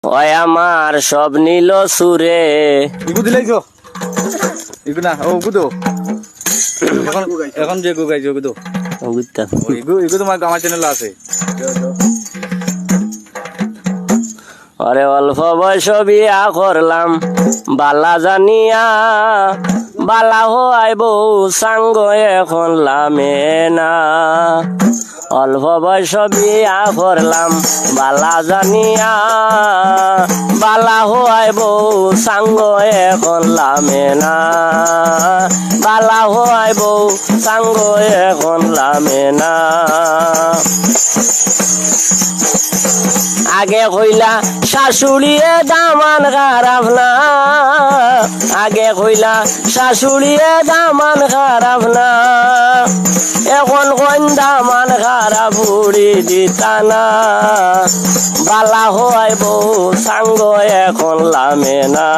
ওই আমার সব নিল সুরে। ইগু দিলাইছো ইগু না ও গুদো এখন এখন যে গু গাইছো গুদো বুঝতাম। ইগু ইগু তোমার আমার চ্যানেল আছে। আরে অল্প বয়স বিয়া করলাম বালা জানিয়া, বালা হওয়াই বউ সাঙ্গ এখন লামে না। অল্প বয়স বিয়া করলাম বালা জানিয়া, বালা হওয়াই বউ সাঙ্গ এখন লামে না। বালা হওয়াই বউ সাঙ্গ এখন লামে না। আগে কইলা শাশুড়িয়ে দামান খারাপ না, আগে কইলা শাশুড়িয়ে দামান খারাপ না। এখন কোন দামান খারাপ উড়ি দিতা না। বালা হওয়াই বউ সাঙ্গ এখন লামে না।